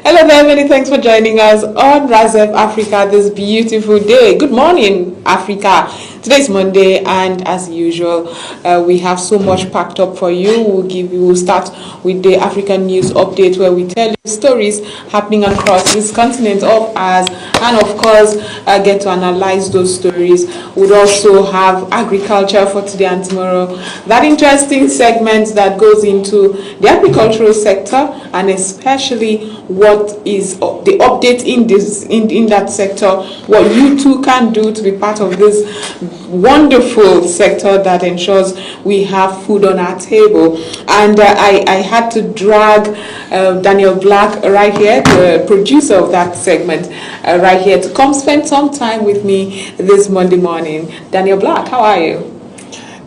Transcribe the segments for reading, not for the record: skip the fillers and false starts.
Hello there, many thanks for joining us on Razef Africa this beautiful day. Good morning, Africa. Today is Monday, and as usual, we have so much packed up for you. We'll start with the African news update, where we tell you stories happening across this continent of ours, and of course, get to analyze those stories. We'll also have agriculture for today and tomorrow. That interesting segment that goes into the agricultural sector, and especially what is the update in that sector, what you too can do to be part of this wonderful sector that ensures we have food on our table. And I had to drag Daniel Black right here, the producer of that segment, right here to come spend some time with me this Monday morning. Daniel Black, how are you?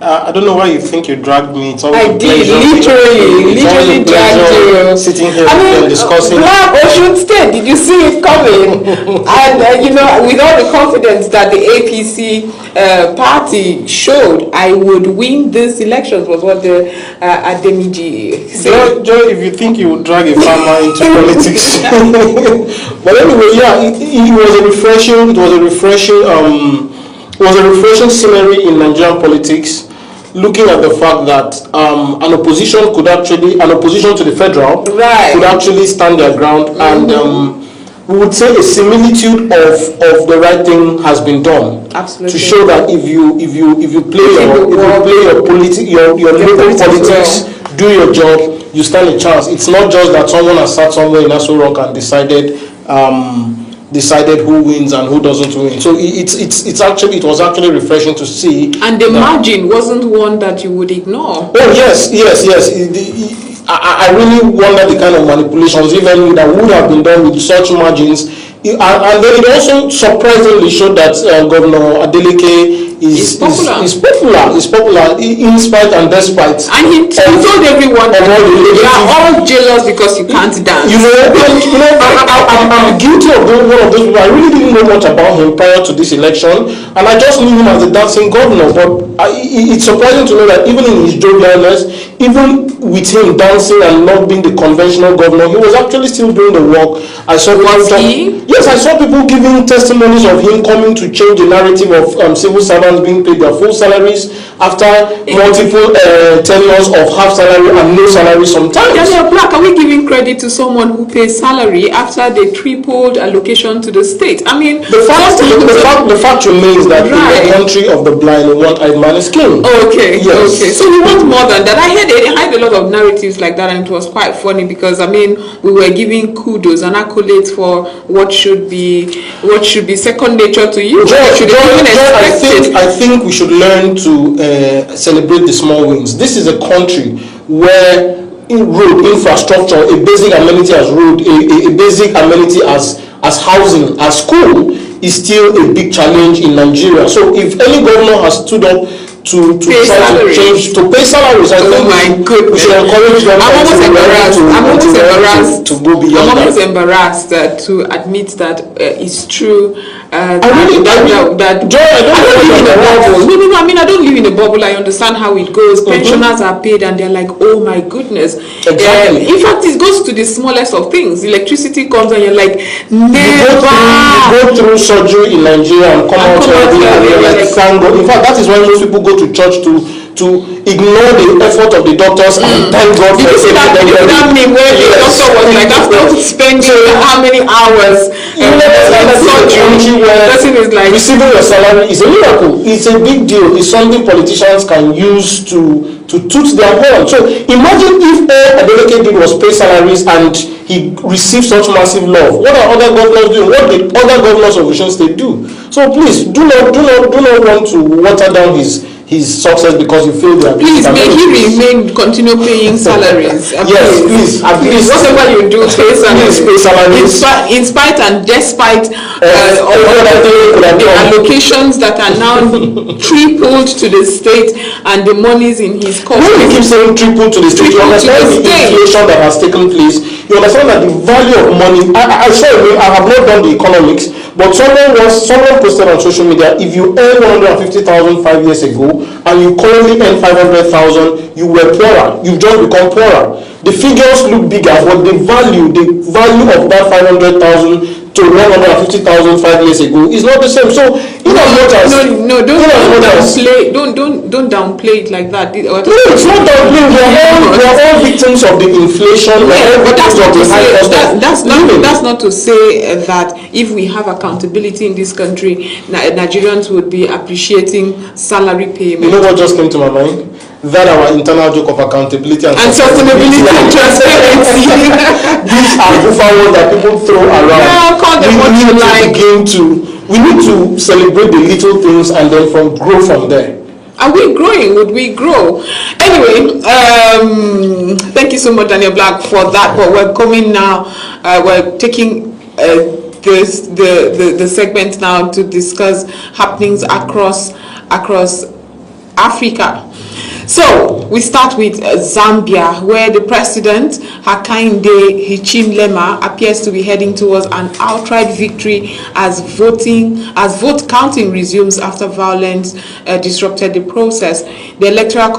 I don't know why you think you dragged me. It's always I did, literally dragged you. Sitting here and discussing. Black Ocean State, did you see it coming? And with all the confidence that the APC party showed, I would win this elections, was what the Ademiji said. Joy, if you think you would drag a farmer into politics. But anyway, yeah, it was a refreshing scenery in Nigerian politics, looking at the fact that an opposition to the federal could actually stand their ground, and we would say a similitude of the right thing has been done. Absolutely. To show that if you play your local politics, do your job, you stand a chance. It's not just that someone has sat somewhere in Aso Rock and decided who wins and who doesn't win. So it was actually refreshing to see. And the margin wasn't one that you would ignore. Oh yes. I really wonder the kind of manipulations even that would have been done with such margins. And then it also surprisingly showed that Governor Adeleke is popular in spite and despite. And he told everyone that you are all jealous because you can't dance. I'm guilty of one of those people. I really didn't know much about him prior to this election, and I just knew him as a dancing governor. But it's surprising to know that even in his jovialness, even with him dancing and not being the conventional governor, he was actually still doing the work. I saw people giving testimonies of him coming to change the narrative of civil servants being paid their full salaries after multiple tenures of half salary and no salary sometimes. Daniel Black, are we giving credit to someone who pays salary after they tripled allocation to the state? I mean, the fact remains that in the country of the blind, one-eyed man is king. Okay, yes. Okay. So we want more than that. I had a lot of narratives like that, and it was quite funny because we were giving kudos and accolades for what should be second nature to you. I think we should learn to celebrate the small wins. This is a country where road infrastructure, a basic amenity as road, a basic amenity as housing, as school, is still a big challenge in Nigeria. So if any governor has stood up to pay salaries, I think we should encourage them. I'm almost embarrassed to admit that it's true. I don't live in a bubble. I understand how it goes. Pensioners are paid and they're like, oh my goodness. Exactly. In fact, it goes to the smallest of things. Electricity comes and you're like, never. You go through surgery in Nigeria and come out like thank God. In fact, that is why most people go to church to ignore the effort of the doctors and thank God for it. That meme where the doctor was like, after spending how many hours surgery, person is like, receiving your salary is a miracle. It's a big deal. It's something politicians can use to toot their horn. So imagine if all Adeleke did was pay salaries and he received such massive love. What are other governors doing? What did other governors of Osun State do? So please do not want to water down his success because you feel that. Please, may he continue paying salaries. Yes, please. At least whatever you do, pay salaries. In spite and despite the allocations that are now tripled to the state and the monies in his coffers. When you keep saying tripled to the state, you understand the inflation that has taken place. You understand that the value of money. I have not done the economics, but someone posted on social media, if you earned 150,000 5 years ago, and you currently earn 500,000, you were poorer. You've just become poorer. The figures look bigger, but the value of that 500,000 to 150,000 5 years ago is not the same. So in as much as don't downplay it like that. No, it's not downplaying. We are all victims of the inflation. But that's not to say that if we have accountability in this country, Nigerians would be appreciating salary payment. You know what just came to my mind? That our internal joke of accountability and sustainability and transparency. These are buffer words that people throw around. Yeah, call them what you like. We need to celebrate the little things and then grow from there. Are we growing? Would we grow? Anyway, thank you so much, Daniel Black, for that. But we're coming now. We're taking the segment now to discuss happenings across Africa. So we start with Zambia, where the president Hakainde Hichilema appears to be heading towards an outright victory as vote counting resumes after violence disrupted the process. The Electoral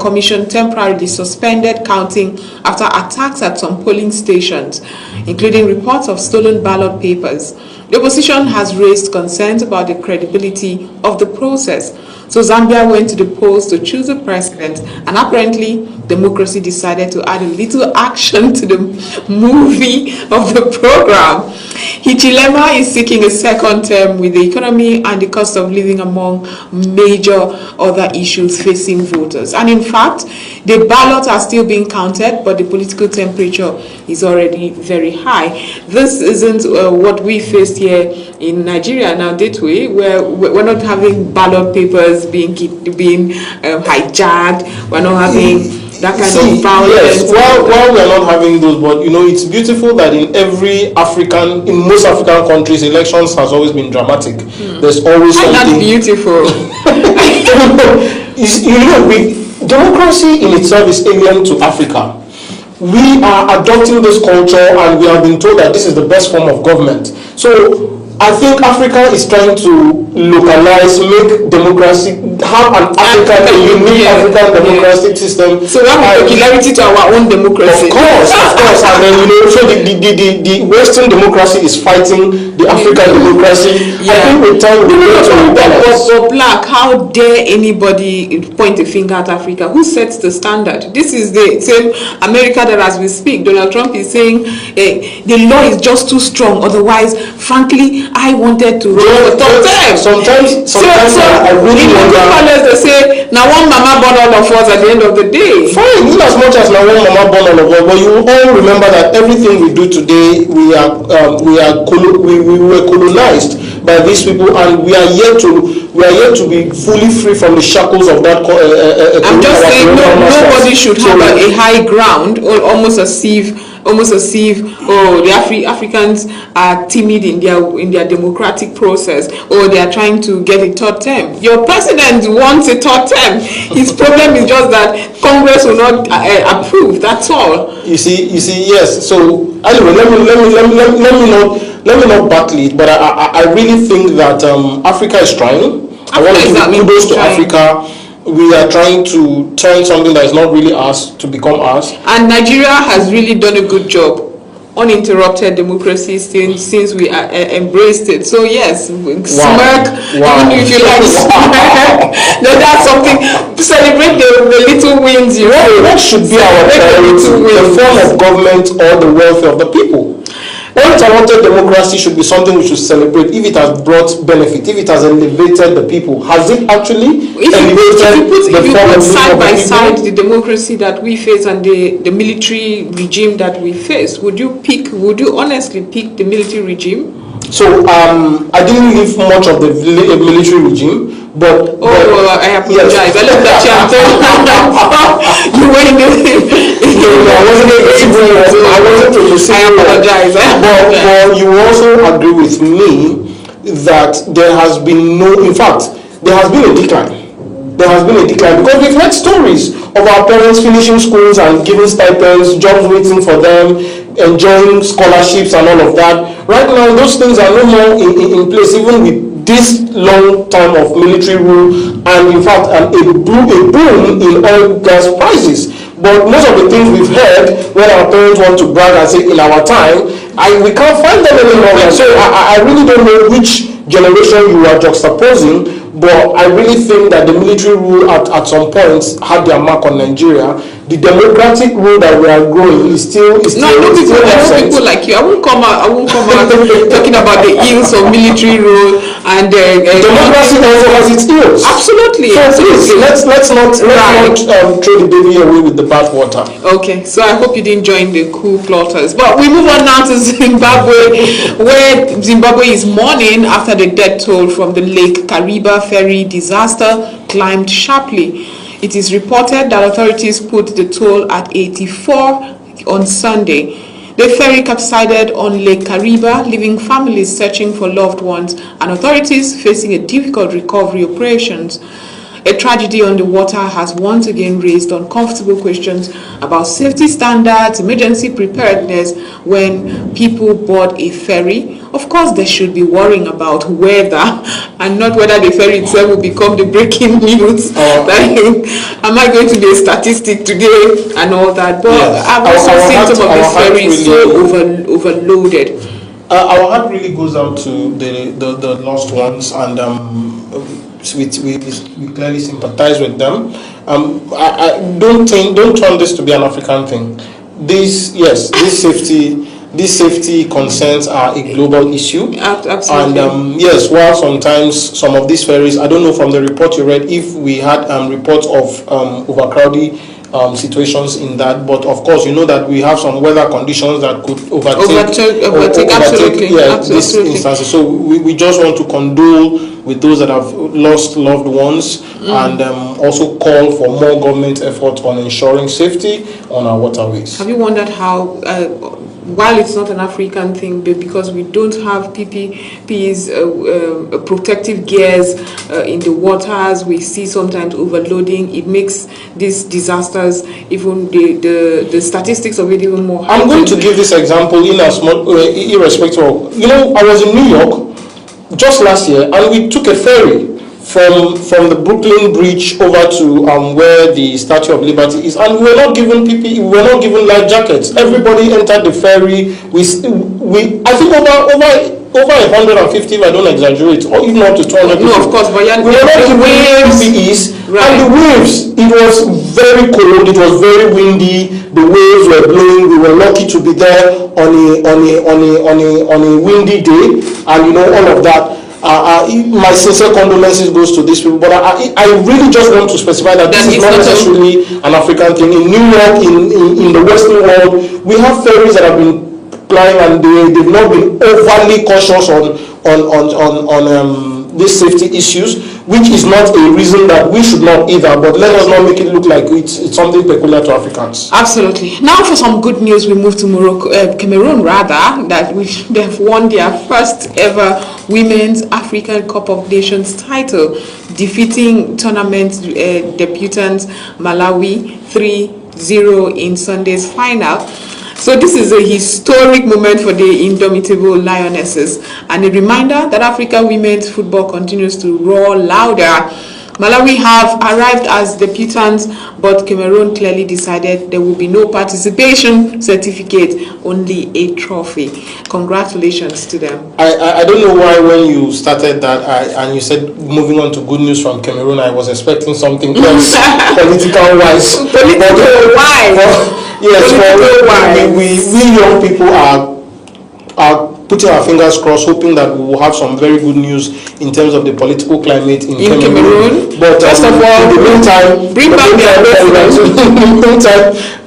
Commission temporarily suspended counting after attacks at some polling stations, including reports of stolen ballot papers. The opposition has raised concerns about the credibility of the process. So Zambia went to the polls to choose a president, and apparently democracy decided to add a little action to the movie of the program. Hichilema is seeking a second term, with the economy and the cost of living among major other issues facing voters. And in fact, the ballots are still being counted, but the political temperature is already very high. This isn't what we faced here in Nigeria now, did we? Where we're not having ballot papers being hijacked. We're not having that kind of violence. Yes, while we are not having those, but it's beautiful that in most African countries, elections has always been dramatic. There's always something. That's beautiful. Democracy in itself is alien to Africa. We are adopting this culture, and we have been told that this is the best form of government. So I think Africa is trying to localize, make democracy, have a unique African democratic system. So we have peculiarity to our own democracy. Of course. And then so the Western democracy is fighting the African democracy. Yeah. I think with time we get to balance. But Black, how dare anybody point a finger at Africa? Who sets the standard? This is the same America that, as we speak, Donald Trump is saying the law is just too strong. Otherwise, frankly, I wanted to run for top term. Sometimes I really wonder. They say, now one mama born all of us at the end of the day. Fine, in as much as now one mama born all of us, but you all remember that everything we do today, we were colonized by these people, and we are yet to be fully free from the shackles of that. I'm just saying, nobody should have a high ground, or almost as if the Africans are timid in their democratic process, or they are trying to get a third term. Your president wants a third term. His problem is just that Congress will not approve. That's all. You see, yes. So anyway, let me not battle it, but I really think that Africa is trying. I want to give kudos to Africa. We are trying to turn something that is not really us to become us. And Nigeria has really done a good job. Uninterrupted democracy since we embraced it. So yes, smirk, even if you like smirk. No, that's something to celebrate the little wins you have. What should be our priority? The form of government or the welfare of the people? Uninterrupted democracy should be something we should celebrate if it has brought benefit, if it has elevated the people. Has it actually elevated the form of side by side the democracy that we face and the military regime that we face? Would you honestly pick the military regime? So I didn't live much of the military regime, but I apologize. Yes. I looked at you and thought you were in the I wasn't to listen. I apologize. But you also agree with me that there has been there has been a decline. There has been a decline because we've heard stories of our parents finishing schools and giving stipends, jobs waiting for them, enjoying scholarships and all of that. Right now, those things are no more in place, even with this long time of military rule, and in fact a boom in oil gas prices. But most of the things we've heard when our parents want to brag and say in our time, we can't find them any longer. So I really don't know which generation you are juxtaposing, but I really think that the military rule at some points had their mark on Nigeria. The democratic rule that we are growing is still I know people like you. I won't come out talking about the ills of military rule and democracy also has its ills. Absolutely. So please, let's not throw the baby away with the bathwater. Okay, so I hope you didn't join the coup plotters. But we move on now to Zimbabwe, where Zimbabwe is mourning after the death toll from the Lake Kariba ferry disaster climbed sharply. It is reported that authorities put the toll at 84 on Sunday. The ferry capsized on Lake Kariba, leaving families searching for loved ones and authorities facing a difficult recovery operations. A tragedy on the water has once again raised uncomfortable questions about safety standards, emergency preparedness when people board a ferry. Of course, they should be worrying about weather and not whether the ferry itself will become the breaking news. Am I going to be a statistic today and all that? But yes. I've also seen some of these ferries really so overloaded. Our heart really goes out to the lost ones, and we clearly sympathize with them. I don't turn this to be an African thing. These safety concerns are a global issue. Absolutely. And yes, while sometimes some of these ferries, I don't know from the report you read if we had reports of overcrowding situations in that, but of course you know that we have some weather conditions that could overtake absolutely. These instances. So we just want to condole with those that have lost loved ones, and also call for more government effort on ensuring safety on our waterways. Have you wondered how while it's not an African thing, but because we don't have PPPs, protective gears in the waters, we see sometimes overloading. It makes these disasters, even the statistics of it, even more heightened. I'm going to give this example irrespective of, I was in New York just last year, and we took a ferry from the Brooklyn Bridge over to where the Statue of Liberty is, and we were not given PPE, we were not given life jackets. Everybody entered the ferry. I think over 150, if I don't exaggerate, or even up to 200 people. No, of course, but we were not given PPEs, right. And the waves, it was very cold, it was very windy, the waves were blowing. We were lucky to be there on a windy day, and all of that. My sincere condolences goes to these people, but I really just want to specify that this is not necessarily an African thing. In New York, in the Western world, we have ferries that have been plying, and they've not been overly cautious on these safety issues, which is not a reason that we should not either, but let us not make it look like it's something peculiar to Africans. Absolutely. Now for some good news, we move to Cameroon, that they have won their first ever Women's African Cup of Nations title, defeating tournament debutants Malawi 3-0 in Sunday's final. So this is a historic moment for the indomitable Lionesses, and a reminder that African women's football continues to roar louder. Malawi have arrived as debutants, but Cameroon clearly decided there will be no participation certificate, only a trophy. Congratulations to them. I don't know why when you started that and you said moving on to good news from Cameroon, I was expecting something else political wise. Political wise. Yes, we young people are putting our fingers crossed, hoping that we will have some very good news in terms of the political climate in Cameroon. But first of all, in the meantime, bring back the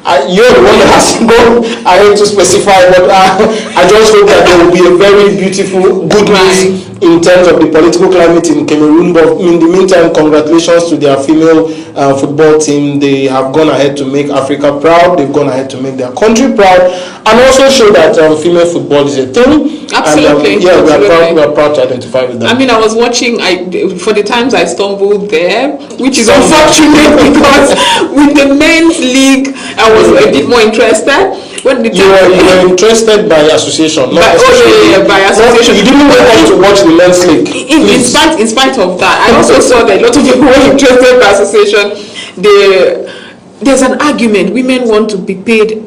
you're the one that has to go ahead to specify, but I just hope that there will be a very beautiful good news in terms of the political climate in Cameroon. But in the meantime, congratulations to their female football team. They have gone ahead to make Africa proud. They've gone ahead to make their country proud, and also show that female football is a thing. Absolutely. And, we are proud to identify with them. I mean, I was watching, for the times I stumbled there, which is unfortunate because with the men's league, I was a bit more interested. when the You were interested by association, not by association. You didn't want to watch the men's league. In spite of that, I also saw that a lot of people were interested by association. There's an argument. Women want to be paid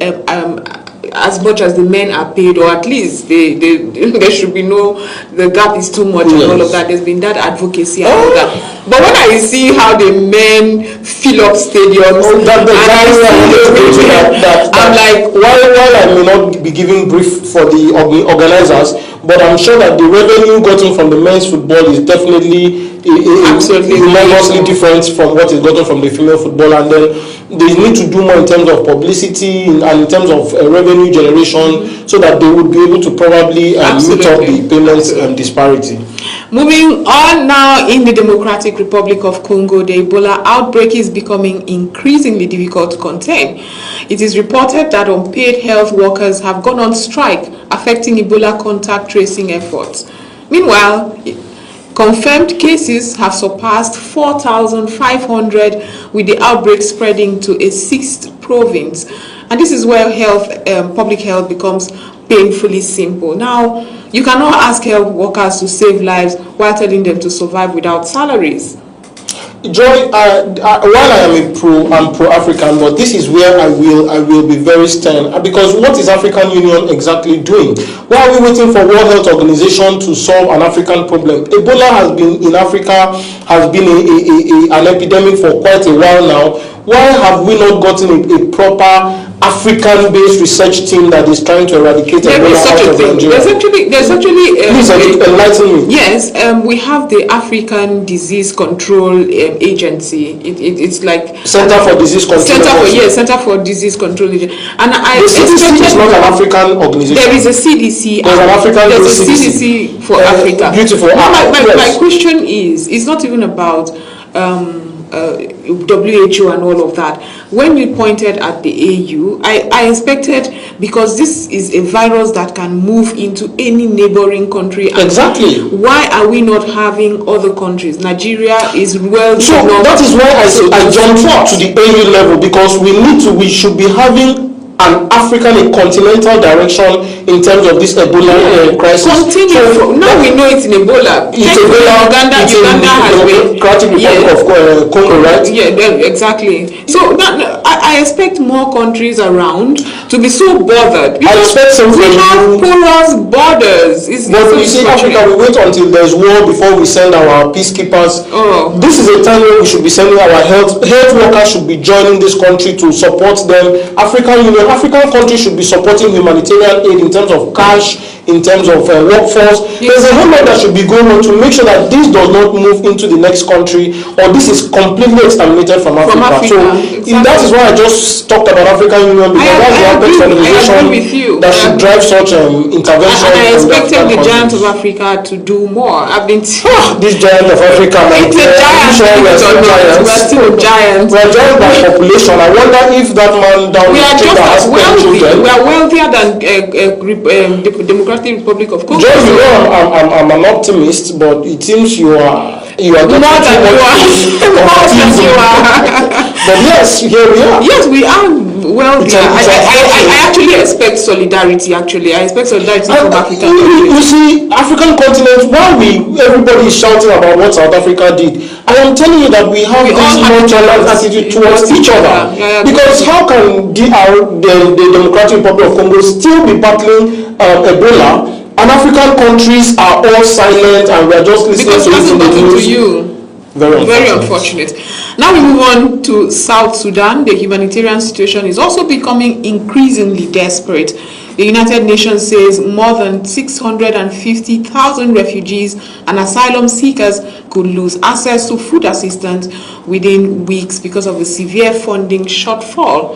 as much as the men are paid, or at least there should be the gap is too much, and all of that. There's been that advocacy and all that. But when I see how the men fill up stadiums, I'm like, while I may not be giving brief for the organizers, but I'm sure that the revenue gotten from the men's football is definitely absolutely enormously different from what is gotten from the female football, and then they need to do more in terms of publicity and in terms of revenue generation, so that they would be able to probably meet up the payments disparity. Moving on now, in the Democratic Republic of Congo, the Ebola outbreak is becoming increasingly difficult to contain. It is reported that unpaid health workers have gone on strike, affecting Ebola contact tracing efforts. Meanwhile, confirmed cases have surpassed 4,500, with the outbreak spreading to a 6th province. And this is where public health becomes painfully simple. Now, you cannot ask health workers to save lives while telling them to survive without salaries. Joy, while I'm pro-African, but this is where I will be very stern, because what is African Union exactly doing? Why are we waiting for World Health Organization to solve an African problem? Ebola has been in Africa, has been an epidemic for quite a while now. Why have we not gotten a proper African-based research team that is trying to eradicate Ebola out of Nigeria? There's actually please enlighten me. Yes, we have the African Disease Control Agency. It's like Center for Disease Control. Center for Disease Control Agency. And the CDC is not an African organization. There is a CDC. There's an African. There's a CDC for Africa. Beautiful. My question is, it's not even about WHO and all of that. When you pointed at the AU, I expected, because this is a virus that can move into any neighboring country. Exactly. Why are we not having other countries? Nigeria is well. So that is why I jumped to the AU level, because we should be having an African, a continental direction in terms of this Ebola crisis. Now we know it's in Ebola. It's Ebola. Uganda has been. Democratic Republic of Congo, right? Yeah, exactly. So I expect more countries around to be so bothered. I expect something. We have porous borders. But you see, Africa, we wait until there's war before we send our peacekeepers. Oh. This is a time when we should be sending our health workers should be joining this country to support them. African countries should be supporting humanitarian aid in terms of cash, in terms of workforce. Yes. There's a whole lot that should be going on to make sure that this does not move into the next country, or this is completely exterminated from Africa. So exactly. That is why I just talked about African Union, because that's the Apex organization that should drive such intervention. And I expected the giant of Africa to do more. I've been this giant of Africa, it's a giant. We're still giants. We're giants by population. I wonder if that man down the street that has 10 children. We are wealthier than the Democratic Republic of Congo. Just I'm an optimist, but it seems you are more than you are. But yes, here we are. Yes, we are wealthy. I actually expect solidarity. I expect solidarity from Africa. You see, African continent, while everybody is shouting about what South Africa did, I am telling you that we have this nonchalant attitude towards each other. Because how can the Democratic Republic of Congo still be battling Ebola, and African countries are all silent and we are just listening to it in the news? Very unfortunate. Now we move on to South Sudan. The humanitarian situation is also becoming increasingly desperate. The United Nations says more than 650,000 refugees and asylum seekers could lose access to food assistance within weeks because of a severe funding shortfall.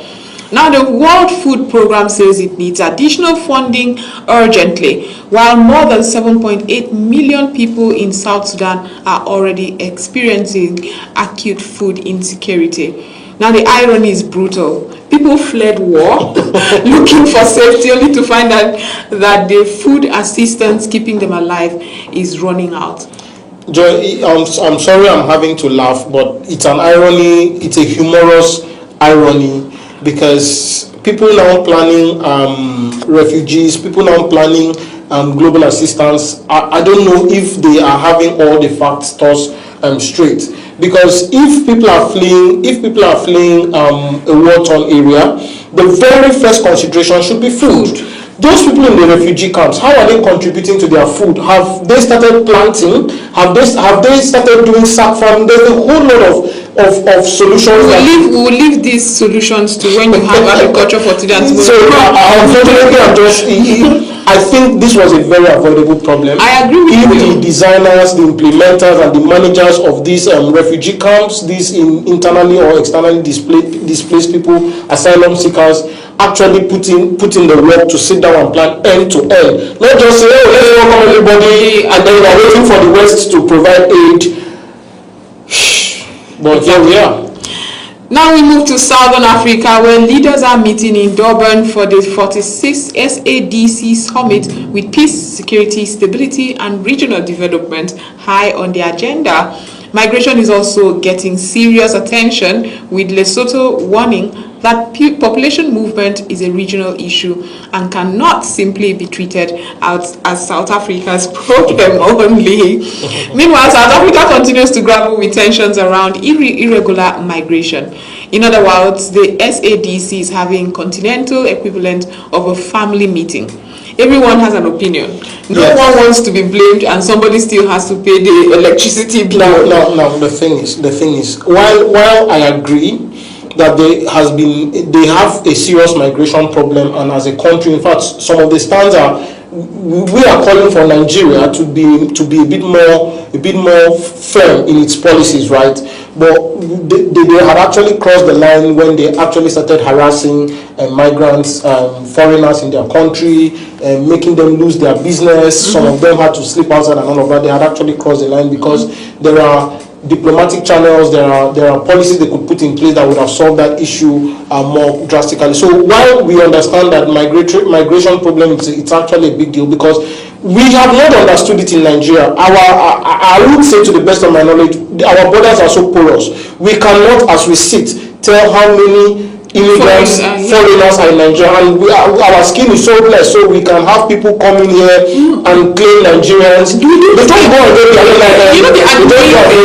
Now, the World Food Programme says it needs additional funding urgently, while more than 7.8 million people in South Sudan are already experiencing acute food insecurity. Now, the irony is brutal. People fled war looking for safety, only to find out that the food assistance keeping them alive is running out. Joy, I'm sorry I'm having to laugh, but it's an irony, it's a humorous irony, because people now planning refugees, people now planning global assistance. I don't know if they are having all the facts tossed straight, because if people are fleeing a war-torn area, the very first consideration should be food. Those people in the refugee camps, how are they contributing to their food? Have they started planting? Have they started doing sack farming? There's a whole lot of solutions. We will leave these solutions to when you have agriculture for today and tomorrow. So unfortunately, I think this was a very avoidable problem. I agree with you. If the designers, the implementers, and the managers of these refugee camps, these internally or externally displaced people, asylum seekers, actually put in the work to sit down and plan end to end, not just say, oh, let's welcome everybody and then we are waiting for the West to provide aid. But here we are. Now we move to Southern Africa, where leaders are meeting in Durban for the 46th SADC summit, with peace, security, stability and regional development high on the agenda. Migration is also getting serious attention, with Lesotho warning that population movement is a regional issue and cannot simply be treated as South Africa's problem only. Meanwhile, South Africa continues to grapple with tensions around irregular migration. In other words, the SADC is having continental equivalent of a family meeting. Everyone has an opinion. No one wants to be blamed, and somebody still has to pay the electricity bill. No. The thing is, while I agree that they have a serious migration problem, and as a country, in fact, some of the stands we are calling for Nigeria to be a bit more firm in its policies, right? But they had actually crossed the line when they actually started harassing migrants, foreigners in their country, making them lose their business. Some of them had to sleep outside and all of that. They had actually crossed the line because there are diplomatic channels, there are policies they could put in place that would have solved that issue more drastically. So while we understand that migration problem, it's actually a big deal, because we have not understood it in Nigeria. I would say, to the best of my knowledge, our borders are so porous. We cannot, as we sit, tell how many immigrants, foreigners are in Nigeria, and our skin is so blessed, so we can have people coming here and claim Nigerians. They don't go and get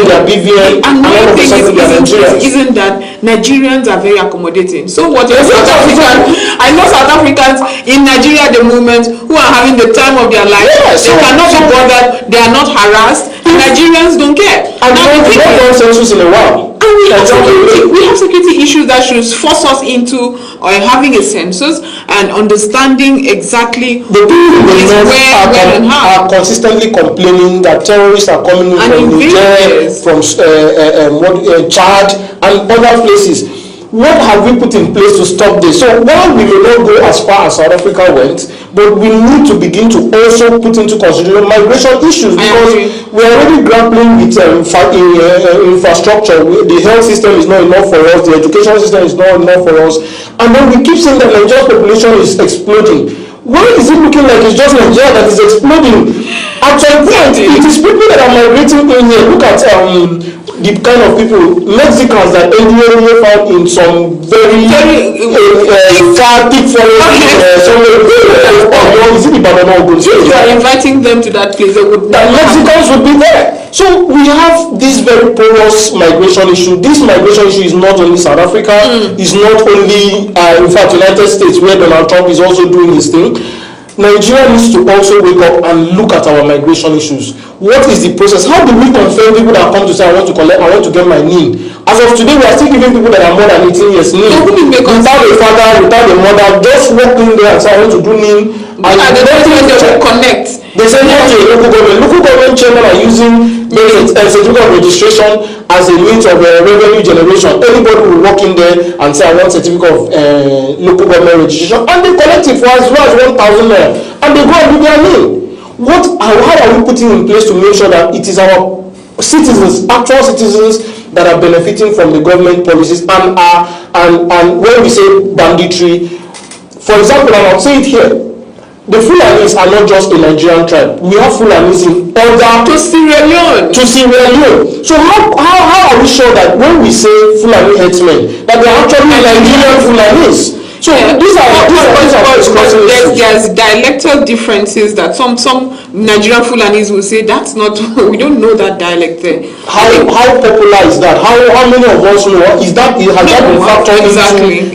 their BVN, and all of a sudden they are Nigerians. Isn't that Nigerians are very accommodating? So what South Africans, I know South Africans in Nigeria at the moment who are having the time of their life. They cannot be bothered, they are not harassed, and Nigerians don't care. And now we have done census in a while. And we have security issues that should force us into having a census and understanding exactly the people in the north are consistently complaining that terrorists are coming in from Niger, from Chad and other places. What have we put in place to stop this? So while we may not go as far as South Africa went, but we need to begin to also put into consideration migration issues, because we are already grappling with infrastructure. The health system is not enough for us, the education system is not enough for us, and then we keep saying that Nigeria's population is exploding. Why is it looking like it's just Nigeria that is exploding? At some point, it is people that are migrating in here. Look at the kind of people, Mexicans that NDA found in some very far deep forest somewhere. Is it Ibadan? If you are inviting them to that place, Mexicans would be there. So we have this very porous migration issue. This migration issue is not only South Africa, it's not only, in fact, United States, where Donald Trump is also doing his thing. Nigeria needs to also wake up and look at our migration issues. What is the process? How do we confirm people that come to say, I want to get my NIN? As of today, we are still giving people that are more than 18 years NIN. Without a father, without a mother, just walk in there and say, I want to do NIN. And they don't connect. They send you to a local government. Local government chairmen are using certificate of registration as a means of revenue generation. Anybody will walk in there and say, I want certificate of local government registration, and they collect it for as low as 1,000 naira, and they go and do their name. How are we putting in place to make sure that it is our citizens, actual citizens, that are benefiting from the government policies and when we say banditry, for example, and I'll say it here, the Fulanis are not just a Nigerian tribe. We have Fulanis in order to Sierra Leone. So how are we sure that when we say Fulani headsmen, that they are actually Nigerian Fulanis? So these are discussing issues. there's dialectal differences that some Nigerian Fulanis will say that's not we don't know that dialect there. How popular is that? How many of us know? Has that been factored into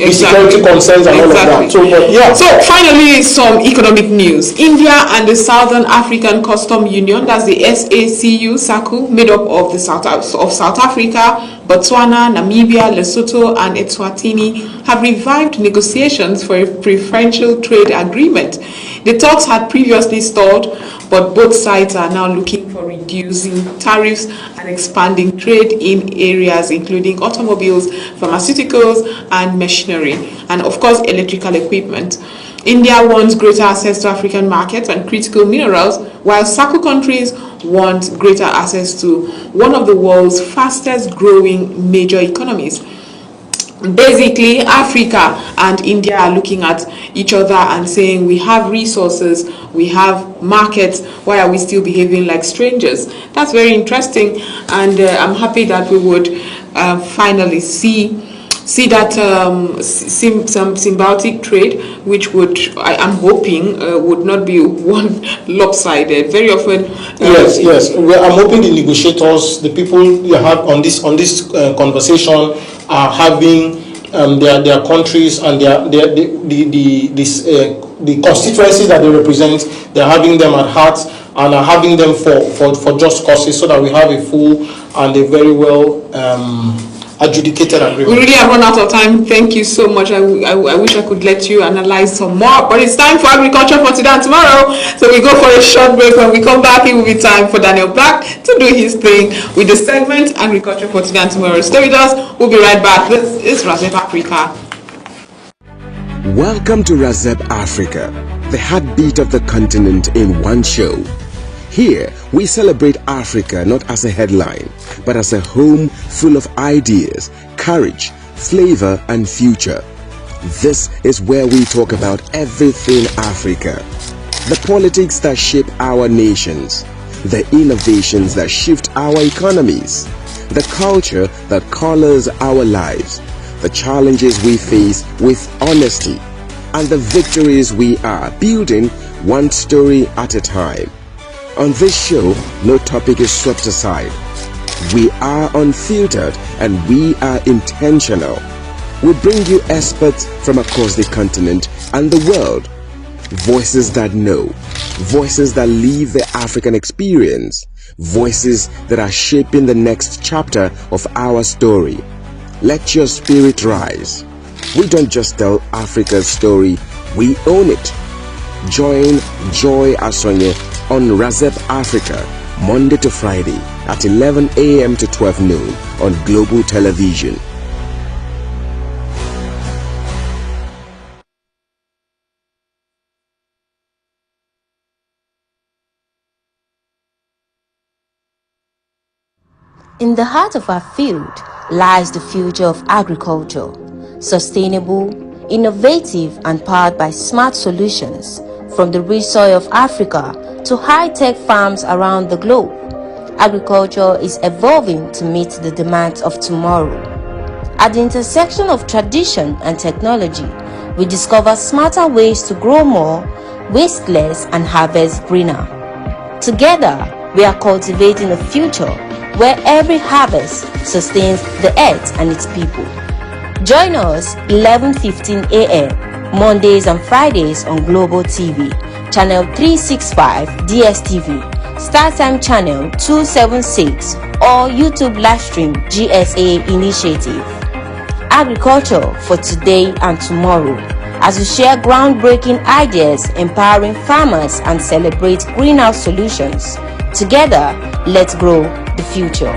the security concerns and all of that? So yeah. So finally, some economic news. India and the Southern African Custom Union, that's the SACU, made up of South Africa, Botswana, Namibia, Lesotho, and Eswatini, have revived negotiations for a preferential trade agreement. The talks had previously stalled, but both sides are now looking for reducing tariffs and expanding trade in areas including automobiles, pharmaceuticals, and machinery, and of course electrical equipment. India wants greater access to African markets and critical minerals, while SACU countries want greater access to one of the world's fastest growing major economies. Basically, Africa and India are looking at each other and saying, we have resources, we have markets, why are we still behaving like strangers? That's very interesting, and I'm happy that we would finally see that some symbiotic trade, which I'm hoping would not be one lopsided. Very often. Yes. I'm hoping the negotiators, the people you have on this conversation, are having their countries and the constituencies that they represent. They're having them at heart and are having them for just causes, so that we have a full and a very well adjudicated agreement. We really have run out of time. Thank you so much. I wish I could let you analyze some more, but it's time for agriculture for today and tomorrow. So we go for a short break. When we come back, it will be time for Daniel Black to do his thing with the segment agriculture for today and tomorrow. Stay with us. We'll be right back. This is RAZEB Africa. Welcome to RAZEB Africa, the heartbeat of the continent in one show. Here, we celebrate Africa not as a headline, but as a home full of ideas, courage, flavor, and future. This is where we talk about everything Africa. The politics that shape our nations, the innovations that shift our economies, the culture that colors our lives, the challenges we face with honesty, and the victories we are building one story at a time. On this show, no topic is swept aside. We are unfiltered and we are intentional. We bring you experts from across the continent and the world. Voices that know, voices that live the African experience, voices that are shaping the next chapter of our story. Let your spirit rise. We don't just tell Africa's story, we own it. Join Joy Asonye on RAZEB Africa, Monday to Friday at 11 a.m. to 12 noon on Global Television. In the heart of our field lies the future of agriculture, sustainable, innovative, and powered by smart solutions. From the rich soil of Africa to high-tech farms around the globe, agriculture is evolving to meet the demands of tomorrow. At the intersection of tradition and technology, we discover smarter ways to grow more, waste less, and harvest greener. Together, we are cultivating a future where every harvest sustains the earth and its people. Join us 11:15 a.m. Mondays and Fridays on Global TV, Channel 365 DSTV, StarTime Channel 276, or YouTube Livestream GSA Initiative. Agriculture for today and tomorrow, as we share groundbreaking ideas, empowering farmers, and celebrate greenhouse solutions. Together, let's grow the future.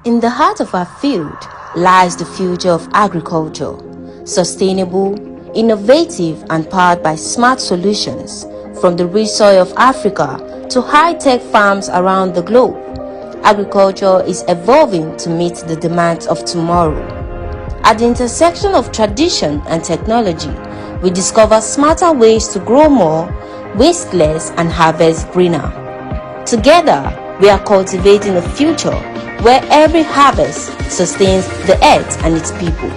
In the heart of our field lies the future of agriculture, sustainable, innovative, and powered by smart solutions. From the rich soil of Africa to high-tech farms around the globe, agriculture is evolving to meet the demands of tomorrow. At the intersection of tradition and technology, we discover smarter ways to grow more, waste less, and harvest greener. Together, we are cultivating a future where every harvest sustains the earth and its people.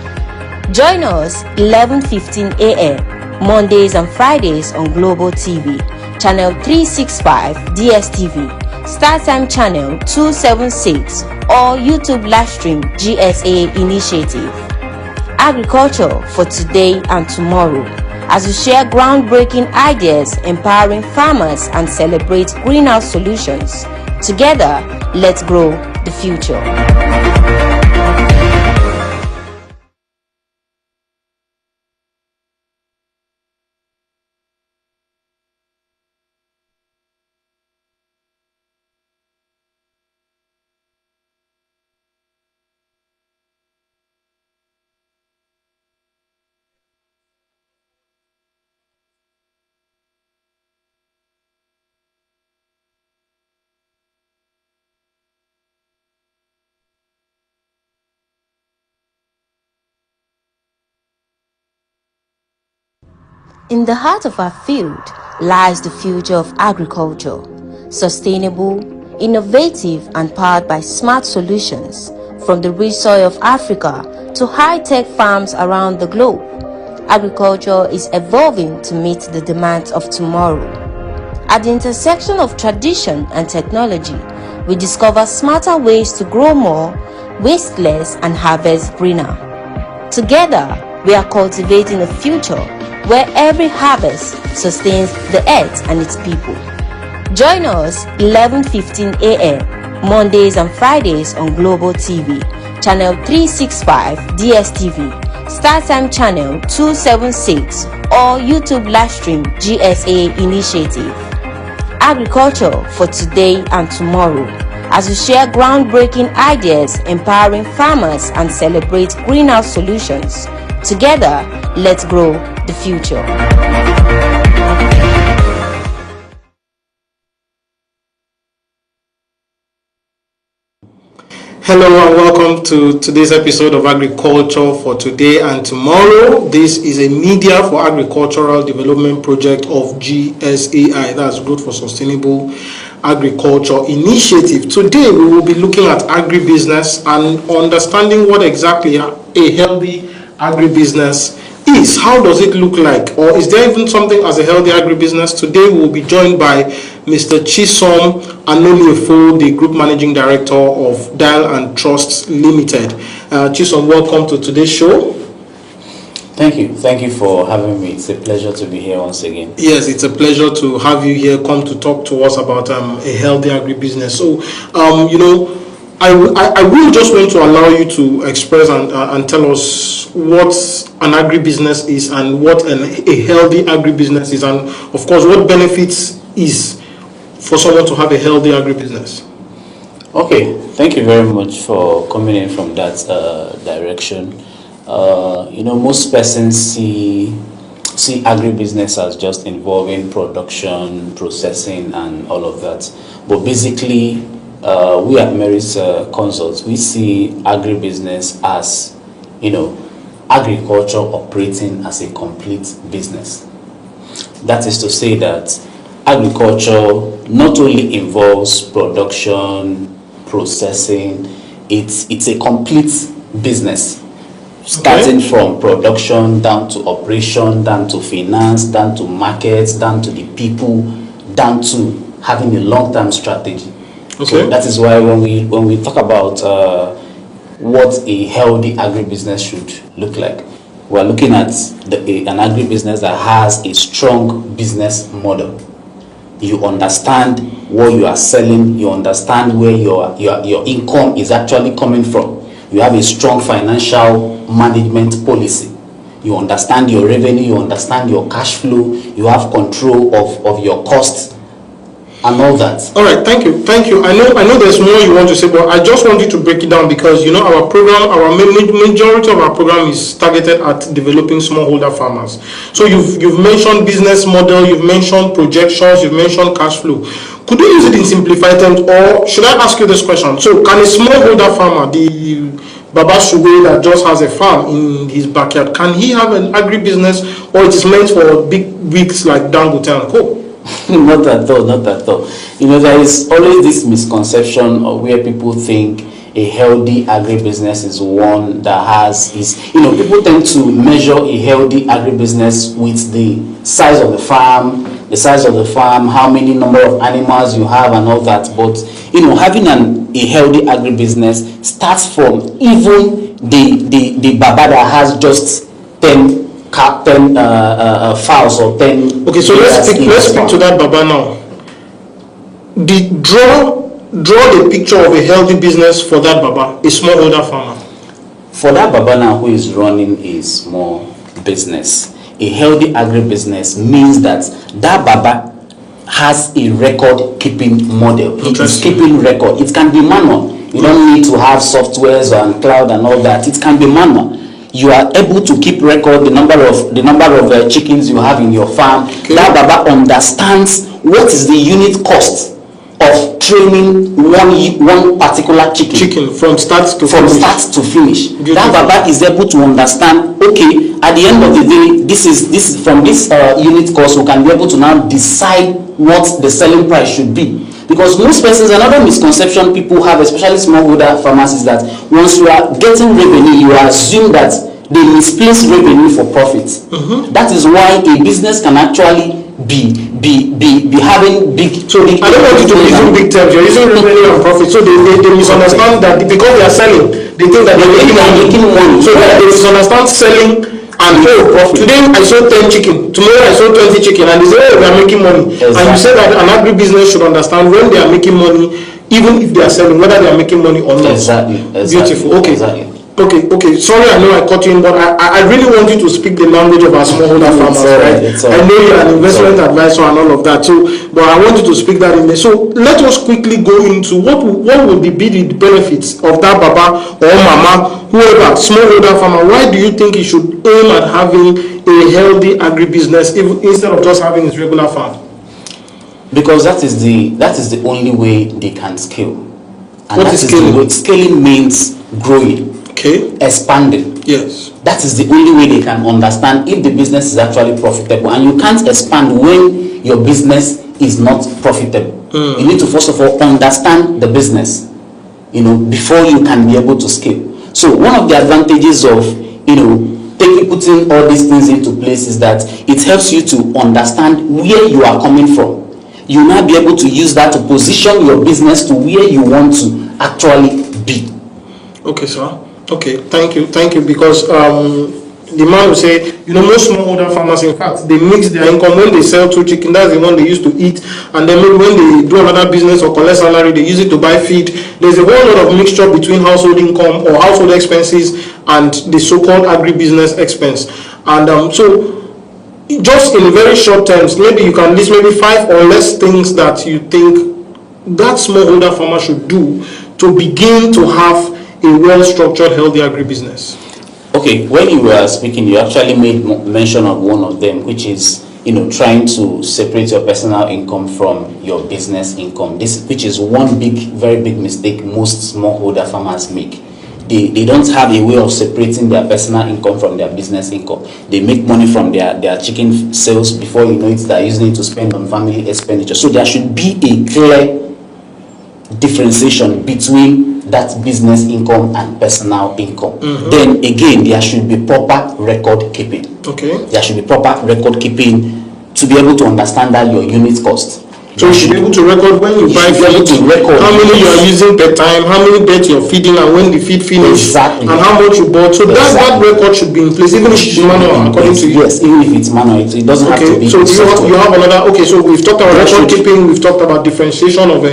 Join us 11:15 a.m. Mondays and Fridays on Global TV, Channel 365 DSTV, StarTime Channel 276, or YouTube Livestream GSA Initiative. Agriculture for today and tomorrow, as we share groundbreaking ideas, empowering farmers, and celebrate greenhouse solutions. Together, let's grow the future. In the heart of our field lies the future of agriculture, sustainable, innovative, and powered by smart solutions. From the rich soil of Africa to high-tech farms around the globe, agriculture is evolving to meet the demands of tomorrow. At the intersection of tradition and technology, we discover smarter ways to grow more, waste less, and harvest greener. Together, we are cultivating a future where every harvest sustains the earth and its people. Join us 11:15 a.m. Mondays and Fridays on Global TV, Channel 365 DSTV, StarTime Channel 276, or YouTube Livestream GSA Initiative. Agriculture for today and tomorrow, as we share groundbreaking ideas, empowering farmers, and celebrate greenhouse solutions. Together, let's grow the future. Hello and welcome to today's episode of Agriculture for Today and Tomorrow. This is a Media for Agricultural Development project of GSAI, that's Growth for Sustainable Agriculture Initiative. Today we will be looking at agribusiness and understanding what exactly a healthy agribusiness is. How does it look like, or is there even something as a healthy agribusiness? Today we will be joined by Mr. Chisom Anoliefo, the Group Managing Director of Dial and Trust Limited. Chisom, welcome to today's show. Thank you for having me. It's a pleasure to be here once again. Yes, it's a pleasure to have you here, come to talk to us about a healthy agribusiness. So, I will just want to allow you to express and tell us what an agribusiness is and what a healthy agribusiness is, and of course what benefits is for someone to have a healthy agribusiness. Okay, thank you very much for coming in from that direction. Most persons see agribusiness as just involving production, processing, and all of that. But basically, we at Meris Consults, we see agribusiness as, agriculture operating as a complete business. That is to say that agriculture not only involves production, processing, it's a complete business. Starting from production, down to operation, down to finance, down to markets, down to the people, down to having a long-term strategy. Okay. So that is why when we talk about what a healthy agribusiness should look like, we're looking at an agribusiness that has a strong business model. You understand what you are selling. You understand where your income is actually coming from. You have a strong financial management policy. You understand your revenue, you understand your cash flow, you have control of your costs and all that. All right, thank you. I know there's more you want to say, but I just want you to break it down because our program, our majority of our program is targeted at developing smallholder farmers. So you've mentioned business model, you've mentioned projections, you've mentioned cash flow. Could you use it in simplified terms, or should I ask you this question? So can a smallholder farmer, the Baba Sugoi that just has a farm in his backyard, can he have an agribusiness, or it is meant for big wigs like Dangote and Co? Not at all, not at all. There is always this misconception of where people think a healthy agribusiness is one that people tend to measure a healthy agribusiness with the size of the farm, how many number of animals you have and all that. But, having a healthy agribusiness starts from even the baba that has just 10 fowls or 10. Okay, so let's speak to that baba now. Draw the picture of a healthy business for that baba, a smallholder farmer. For that baba now who is running a small business, a healthy agribusiness means that baba has a record-keeping model. He is keeping record. It can be manual. You don't need to have softwares and cloud and all that. It can be manual. You are able to keep record the number of chickens you have in your farm. Okay. That baba understands what is the unit cost of training one particular chicken from start to finish. Beautiful. That baba is able to understand, okay, at the end of the day, this from this unit cost, we can be able to now decide what the selling price should be. Because most persons, another misconception people have, especially smallholder farmers, is that once you are getting revenue, you assume that they misplace revenue for profit. Mm-hmm. That is why a business can actually be having big. So I don't want you to be using big terms. You're using revenue and profit. So they misunderstand that because they are selling, they think that they're making money. So they misunderstand selling and profit. Today I sold 10 chicken. Tomorrow I sold 20 chicken, and they say, oh, we are making money. Exactly. And you say that an agribusiness should understand when they are making money, even if they are selling, whether they are making money or not. Exactly. Beautiful. Okay. Exactly. Okay. Sorry, I know I cut you in, but I really want you to speak the language of our smallholder farmers, right? I know you're an investment advisor and all of that, so but I want you to speak that in there. So let us quickly go into what would be the benefits of that baba or mama, whoever, smallholder farmer. Why do you think he should aim at having a healthy agribusiness instead of just having his regular farm? Because that is the only way they can scale. And what is scaling? Scaling means growing. Okay. Expanding. Yes. That is the only way they can understand if the business is actually profitable. And you can't expand when your business is not profitable. You need to first of all understand the business, before you can be able to scale. So one of the advantages of, putting all these things into place is that it helps you to understand where you are coming from. You will now be able to use that to position your business to where you want to actually be. Okay, sir. Okay, thank you, because the man will say, most smallholder farmers, in fact, they mix their income. When they sell 2 chicken, that's the one they used to eat, and then maybe when they do another business or collect salary, they use it to buy feed. There's a whole lot of mixture between household income or household expenses and the so-called agribusiness expense. And so just in very short terms, maybe you can list maybe 5 or less things that you think that smallholder farmer should do to begin to have a well-structured, healthy agribusiness. Okay, when you were speaking, you actually made mention of one of them, which is, trying to separate your personal income from your business income. Which is one very big mistake most smallholder farmers make. They don't have a way of separating their personal income from their business income. They make money from their chicken sales. Before you know it, they're using it to spend on family expenditure. So there should be a clear differentiation between that business income and personal income. Mm-hmm. Then again, there should be proper record keeping. Okay. There should be proper record keeping to be able to understand that your unit cost. So you should be able to record when you buy feed, how many you are using per time, how many birds you're feeding, and when the feed finishes, exactly, and how much you bought. So that record should be in place, even if it's manual, according to you. Yes, even if it's manual, it doesn't have to be. So you have another. Okay, so we've talked about record keeping, we've talked about differentiation of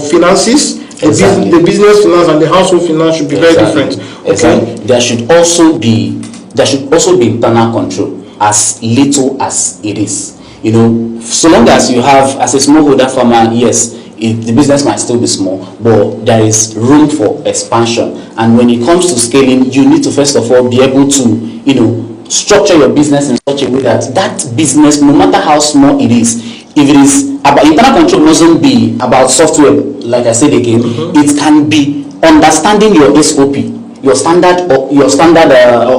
finances. Exactly. The business finance and the household finance should be very different. Okay. Exactly. There should also be internal control, as little as it is. So long as you have, as a smallholder farmer, yes, the business might still be small, but there is room for expansion. And when it comes to scaling, you need to first of all be able to, structure your business in such a way that business, no matter how small it is, if it is about internal control, mustn't be about software, like I said again, it can be understanding your SOP.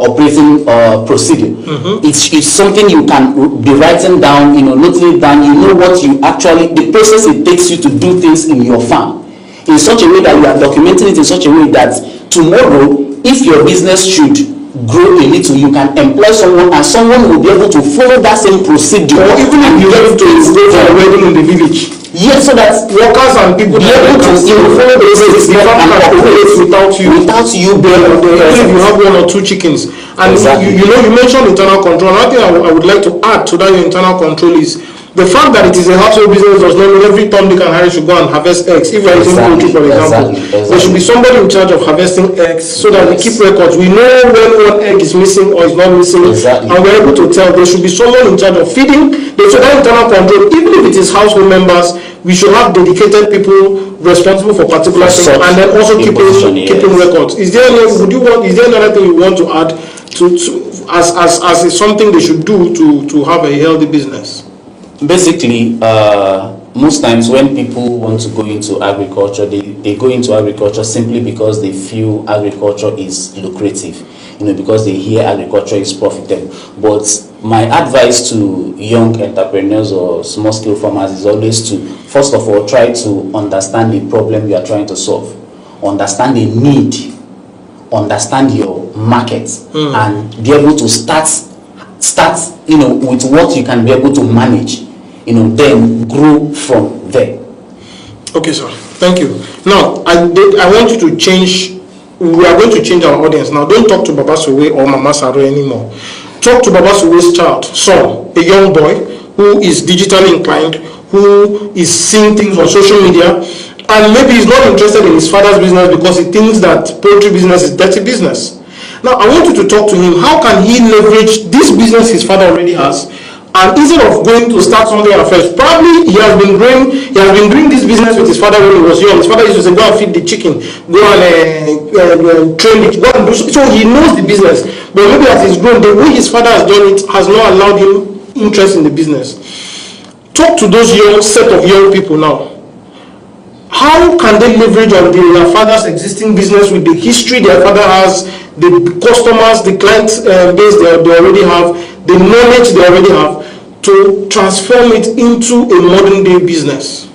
operating procedure. It's something you can be writing down, noting it down. You know what you actually, the process it takes you to do things in your farm, in such a way that you are documenting it in such a way that tomorrow, if your business should grow a little, you can employ someone and someone will be able to follow that same procedure. Or even if you have to go for a wedding in the village. Yes, so that workers and people be able to follow the process and operate without you being on there. Even if you have 1 or 2 chickens. And exactly. you mentioned internal control. Another thing I would like to add to that your internal control is the fact that it is a household business does not mean every Tom, Dick and Harry should go and harvest eggs. If you are using poultry, for example, there should be somebody in charge of harvesting eggs so that we keep records. We know when one egg is missing or is not missing, and we're able to tell. There should be someone in charge of feeding. So that internal control, even if it is household members, we should have dedicated people responsible for particular things, and then also keeping records. Is there another thing you want to add as something they should do to have a healthy business? Basically, most times when people want to go into agriculture, they go into agriculture simply because they feel agriculture is lucrative, because they hear agriculture is profitable. But my advice to young entrepreneurs or small scale farmers is always to, first of all, try to understand the problem you are trying to solve, understand the need, understand your market, and be able to start with what you can be able to manage, then grow from there. Okay, sir. Thank you. Now, I want you to change. We are going to change our audience now. Don't talk to Baba Sowe or Mama Saro anymore. Talk to Baba Sowe's son, a young boy who is digitally inclined, who is seeing things on social media, and maybe he's not interested in his father's business because he thinks that poultry business is dirty business. Now, I want you to talk to him. How can he leverage this business his father already has? And instead of going to start something at first, probably he has been doing this business with his father when he was young. His father used to say, go and feed the chicken, go and train it, go and do so he knows the business. But maybe as he's grown, the way his father has done it has not allowed him interest in the business. Talk to those set of young people now. How can they leverage on their father's existing business with the history their father has, the customers, the client base they already have, the knowledge they already have, to transform it into a modern day business?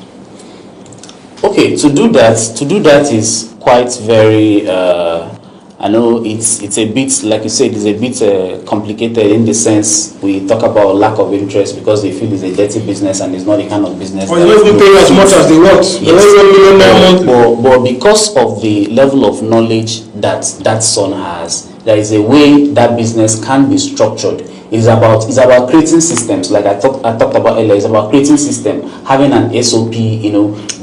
Okay, to do that is quite very I know it's a bit, like you said, it's a bit complicated in the sense we talk about lack of interest because they feel it's a dirty business and it's not the kind of business. Or they don't even pay as much as they want. Yes. But because of the level of knowledge that son has, there is a way that business can be structured. It's about creating systems, like I talked about earlier. It's about creating system, having an SOP, And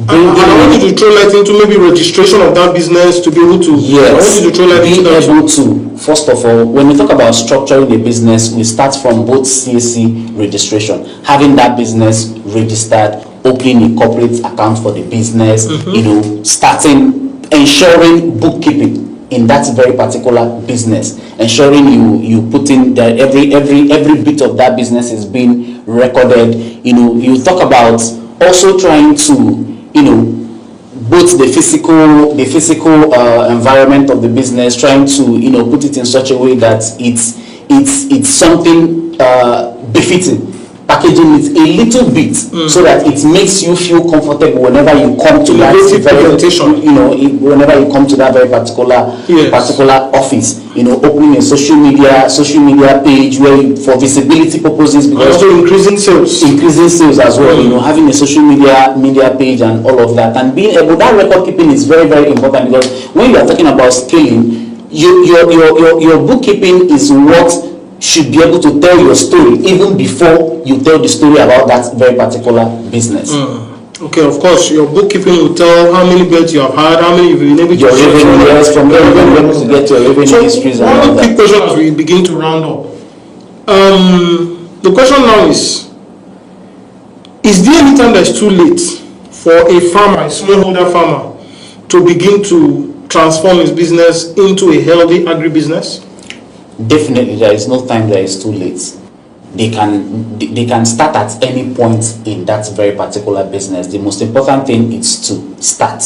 I want you to throw light into maybe registration of that business to be able to. Yes. I want you to throw light into that. Be able to. First of all, when we talk about structuring the business, we start from both CAC registration, having that business registered, opening a corporate account for the business, starting, ensuring bookkeeping in that very particular business, ensuring you put in that every bit of that business is being recorded. You talk about also trying to both the physical environment of the business, trying to put it in such a way that it's something befitting. Packaging it a little bit so that it makes you feel comfortable whenever you come to that presentation. Whenever you come to that very particular office. Opening a social media page where for visibility purposes, because also increasing sales as well. Having a social media page and all of that, and being able, that record keeping is very, very important, because when you are talking about scaling, your bookkeeping is what should be able to tell your story even before you tell the story about that very particular business. Okay, of course, your bookkeeping will tell how many birds you have had, how many you've been able to your revenue, yes, from there you'll be able to get your revenue histories. So one quick question as we begin to round up. The question now is there any time that's too late for a farmer, a smallholder farmer, to begin to transform his business into a healthy agribusiness? Definitely, there is no time that is too late. They can start at any point in that very particular business. The most important thing is to start.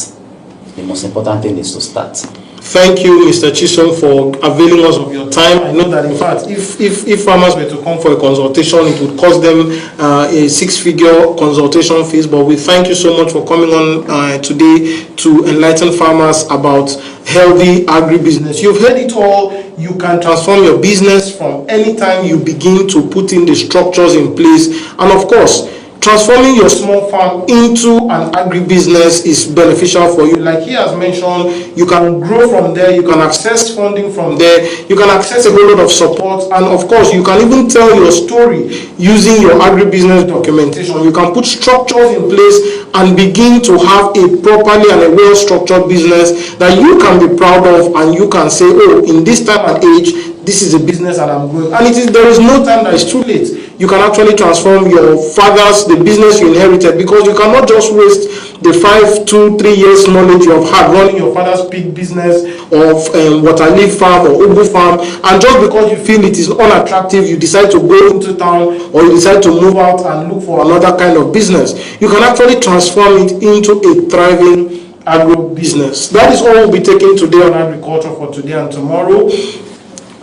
Thank you, Mr. Chisom, for availing us of your time. I know that, in fact, if farmers were to come for a consultation, it would cost them a six-figure consultation fees. But we thank you so much for coming on today to enlighten farmers about healthy agribusiness. You've heard it all. You can transform your business from any time you begin to put in the structures in place. And of course, transforming your small farm into an agribusiness is beneficial for you. Like he has mentioned, you can grow from there, you can access funding from there, you can access a whole lot of support, and of course, you can even tell your story using your agribusiness documentation. You can put structures in place and begin to have a properly and a well-structured business that you can be proud of, and you can say, oh, in this time and age, this is a business that I'm going. And there is no time that is too late. You can actually transform your the business you inherited, because you cannot just waste the 3 years knowledge you have had running your father's pig business of Waterleaf farm or Ubu farm, and just because you feel it is unattractive, you decide to go into town or you decide to move out and look for another kind of business. You can actually transform it into a thriving agro business. That is all we'll be taking today on agriculture for today and tomorrow.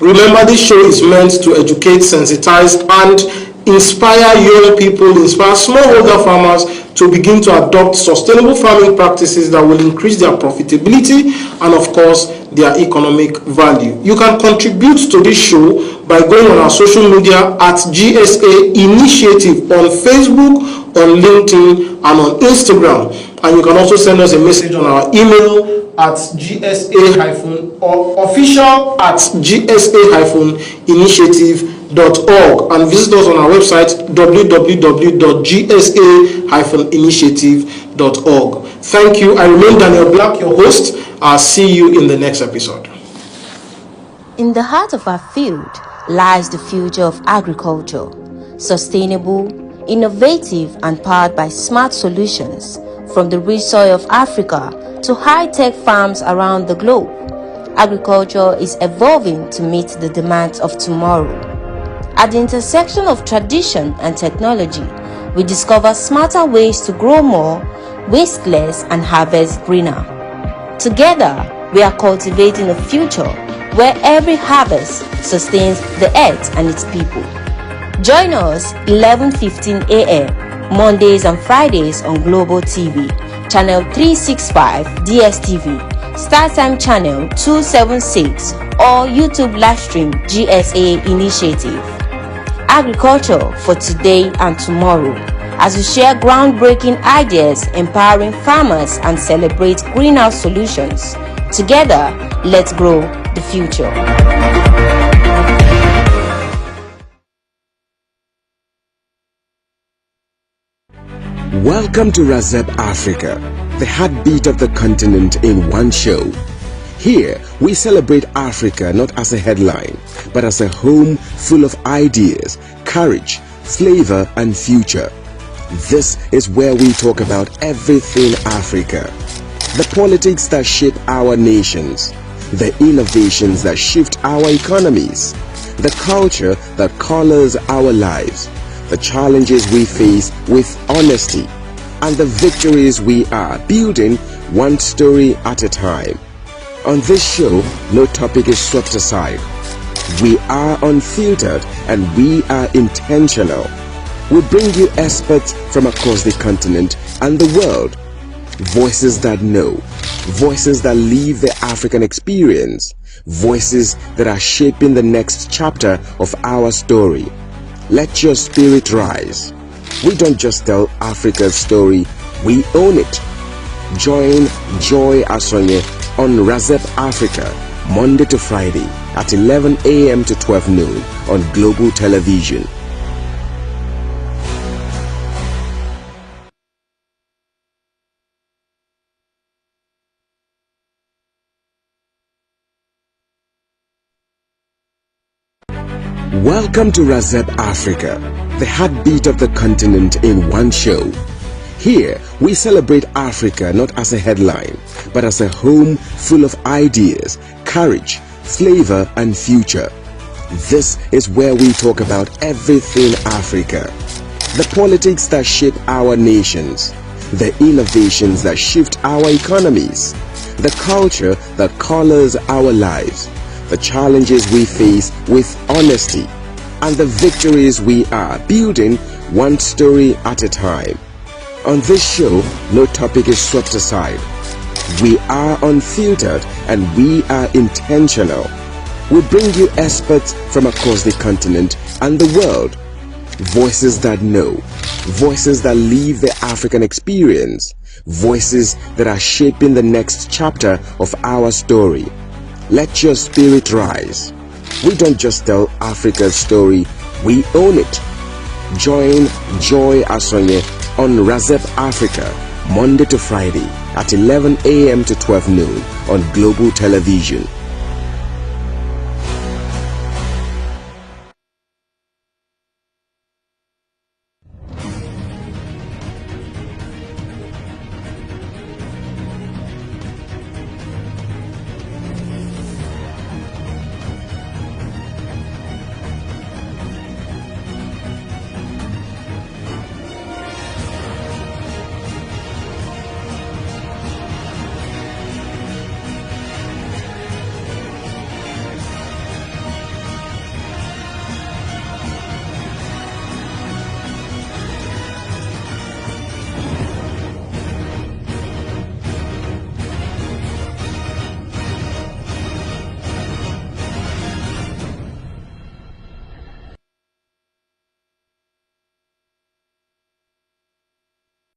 Remember, this show is meant to educate, sensitize, and inspire young people, inspire smallholder farmers to begin to adopt sustainable farming practices that will increase their profitability and, of course, their economic value. You can contribute to this show by going on our social media at GSA Initiative on Facebook, on LinkedIn, and on Instagram. And you can also send us a message on our email at gsa-official@gsa-initiative.org, and visit us on our website www.gsa-initiative.org. Thank you. I remain Daniel Black, your host. I'll see you in the next episode. In the heart of our field lies the future of agriculture, sustainable, innovative, and powered by smart solutions. From the rich soil of Africa to high-tech farms around the globe, agriculture is evolving to meet the demands of tomorrow. At the intersection of tradition and technology, we discover smarter ways to grow more, waste less, and harvest greener. Together, we are cultivating a future where every harvest sustains the earth and its people. Join us 11:15 a.m. Mondays and Fridays on Global TV, Channel 365 DSTV, StarTime Channel 276, or YouTube livestream GSA Initiative. Agriculture for today and tomorrow, as we share groundbreaking ideas, empowering farmers, and celebrate greenhouse solutions. Together, let's grow the future. Welcome to Razeb Africa, the heartbeat of the continent in one show. Here, we celebrate Africa not as a headline, but as a home full of ideas, courage, flavor, and future. This is where we talk about everything Africa. The politics that shape our nations, the innovations that shift our economies, the culture that colors our lives, the challenges we face with honesty, and the victories we are building one story at a time. On this show, no topic is swept aside. We are unfiltered and we are intentional. We bring you experts from across the continent and the world. Voices that know, voices that live the African experience, voices that are shaping the next chapter of our story. Let your spirit rise. We don't just tell Africa's story, we own it. Join Joy Asonye on Razeb Africa, Monday to Friday at 11 a.m. to 12 noon on Global Television. Welcome to Razeb Africa, the heartbeat of the continent in one show. Here, we celebrate Africa not as a headline, but as a home full of ideas, courage, flavor, and future. This is where we talk about everything Africa. The politics that shape our nations, the innovations that shift our economies, the culture that colors our lives, the challenges we face with honesty, and the victories we are building one story at a time. On this show, no topic is swept aside. We are unfiltered and we are intentional. We bring you experts from across the continent and the world. Voices that know, voices that live the African experience, voices that are shaping the next chapter of our story. Let your spirit rise. We don't just tell Africa's story, we own it. Join Joy Asonye on Razep Africa, Monday to Friday at 11 a.m. to 12 noon on Global Television.